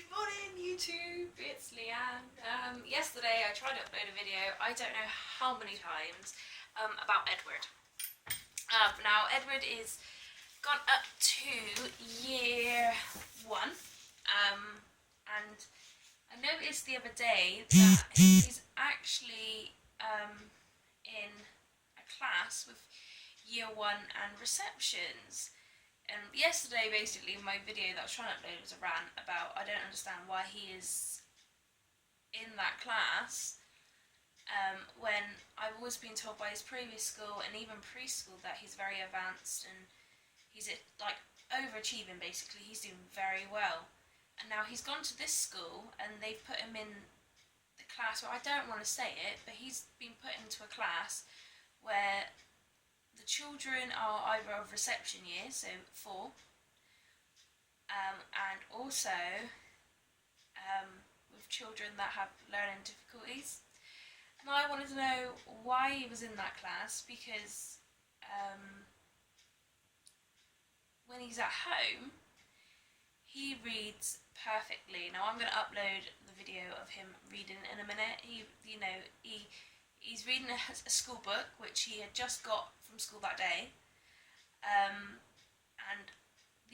Good morning YouTube, it's Leanne. Yesterday I tried to upload a video, I don't know how many times, about Edward. Now Edward is gone up to year 1, and I noticed the other day that he's actually in a class with year 1 and receptions. And yesterday, basically, my video that I was trying to upload was a rant about I don't understand why he is in that class when I've always been told by his previous school and even preschool that he's very advanced and he's like overachieving. Basically, he's doing very well. And now he's gone to this school and they've put him in the class where I don't want to say it, but he's been put into a class where the children are either of reception year, so 4, and also with children that have learning difficulties. And I wanted to know why he was in that class, because when he's at home, he reads perfectly. Now I'm going to upload the video of him reading in a minute. He's reading a school book, which he had just got from school that day, and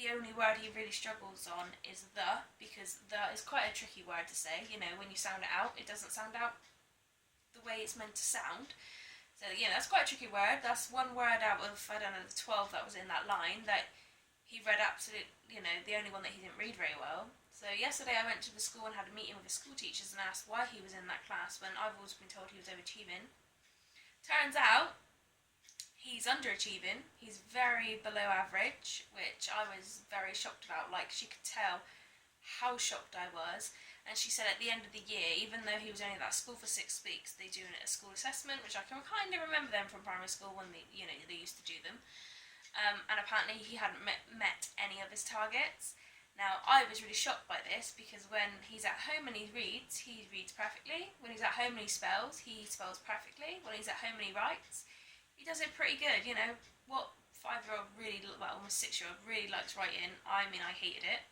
the only word he really struggles on is the, because the is quite a tricky word to say. When you sound it out, it doesn't sound out the way it's meant to sound. So that's quite a tricky word. That's one word out of, I don't know, the 12 that was in that line that he read absolutely, the only one that he didn't read very well. So yesterday I went to the school and had a meeting with the school teachers and asked why he was in that class when I've always been told he was overachieving. Turns out he's underachieving. He's very below average, which I was very shocked about. Like, she could tell how shocked I was. And she said at the end of the year, even though he was only at that school for 6 weeks, they do a school assessment, which I can kind of remember them from primary school when they used to do them. And apparently he hadn't met any of his targets. Now, I was really shocked by this, because when he's at home and he reads perfectly. When he's at home and he spells perfectly. When he's at home and he writes, he does it pretty good. What 5-year-old really, well, almost 6-year-old really likes writing. I mean, I hated it.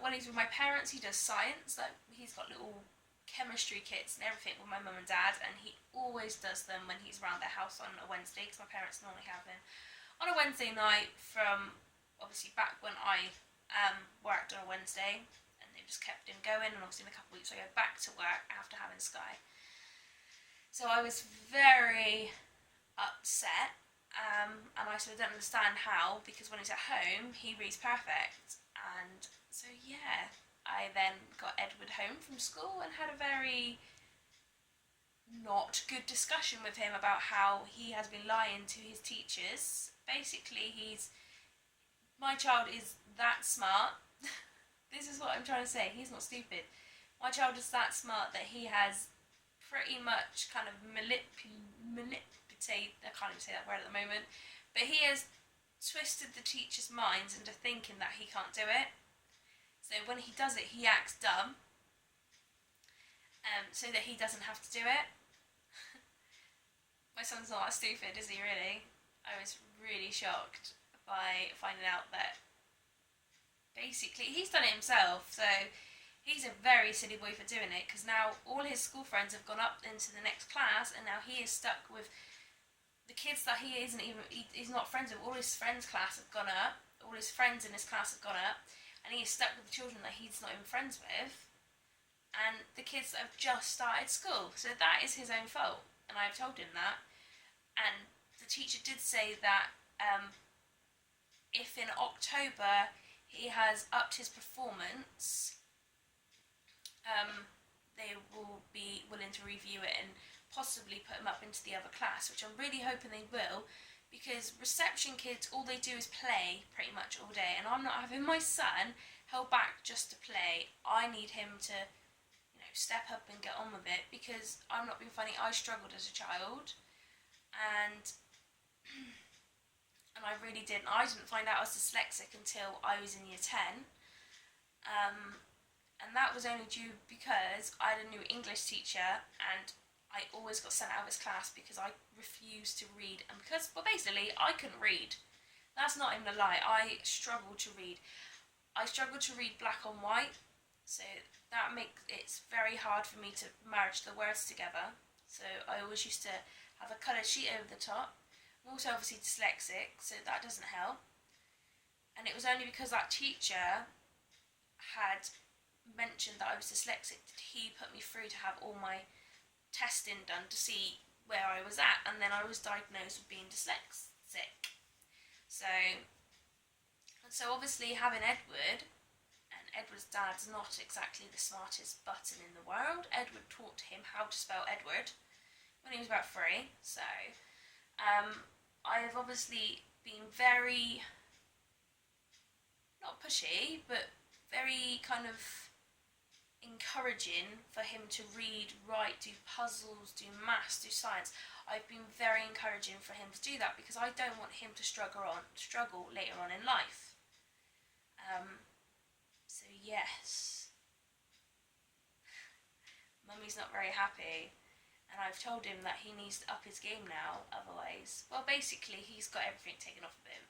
When he's with my parents, he does science. Like, he's got little chemistry kits and everything with my mum and dad, and he always does them when he's around their house on a Wednesday, because my parents normally have him on a Wednesday night from, obviously, back when I worked on a Wednesday, and they just kept him going, and obviously in a couple of weeks I go back to work after having Sky. So I was very upset, and I sort of don't understand how, because when he's at home he reads perfect. And so I then got Edward home from school and had a very not good discussion with him about how he has been lying to his teachers. Basically, my child is that smart. This is what I'm trying to say. He's not stupid. My child is that smart that he has pretty much kind of manipulated, I can't even say that word at the moment, but he has twisted the teachers' minds into thinking that he can't do it. So when he does it, he acts dumb, so that he doesn't have to do it. My son's not that stupid, is he really? I was really shocked by finding out that basically he's done it himself. So he's a very silly boy for doing it, because now all his school friends have gone up into the next class, and now he is stuck with the kids that he's not friends with. All his friends' class have gone up, all his friends in his class have gone up, and he is stuck with the children that he's not even friends with, and the kids that have just started school. So that is his own fault, and I've told him that. And the teacher did say that if in October he has upped his performance, they will be willing to review it and possibly put him up into the other class, which I'm really hoping they will, because reception kids, all they do is play pretty much all day, and I'm not having my son held back just to play. I need him to step up and get on with it, because I'm not being funny, I struggled as a child, and I really didn't. I didn't find out I was dyslexic until I was in year 10, and that was only due because I had a new English teacher, and I always got sent out of his class because I refused to read, and because, well, basically, I couldn't read. That's not even a lie. I struggled to read. I struggled to read black on white. So that makes it's very hard for me to merge the words together. So I always used to have a coloured sheet over the top. I'm also obviously dyslexic, so that doesn't help. And it was only because that teacher had mentioned that I was dyslexic that he put me through to have all my testing done to see where I was at, and then I was diagnosed with being dyslexic. So obviously having Edward, and Edward's dad's not exactly the smartest button in the world. Edward taught him how to spell Edward when he was about 3. So I've obviously been very, not pushy, but very kind of encouraging for him to read, write, do puzzles, do maths, do science. I've been very encouraging for him to do that because I don't want him to struggle later on in life. So yes, Mummy's not very happy, and I've told him that he needs to up his game now, otherwise, well, basically he's got everything taken off of him.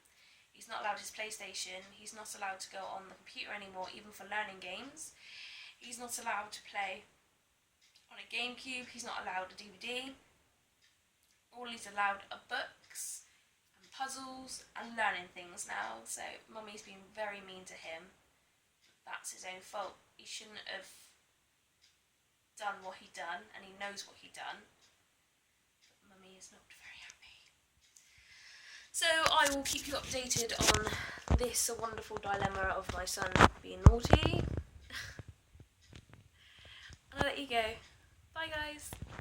He's not allowed his PlayStation, he's not allowed to go on the computer anymore, even for learning games. He's not allowed to play on a GameCube, he's not allowed a DVD. All he's allowed are books and puzzles and learning things now, so Mummy's been very mean to him. That's his own fault. He shouldn't have done what he done, and he knows what he done. But Mummy is not very happy. So I will keep you updated on this wonderful dilemma of my son being naughty. And I'll let you go. Bye guys.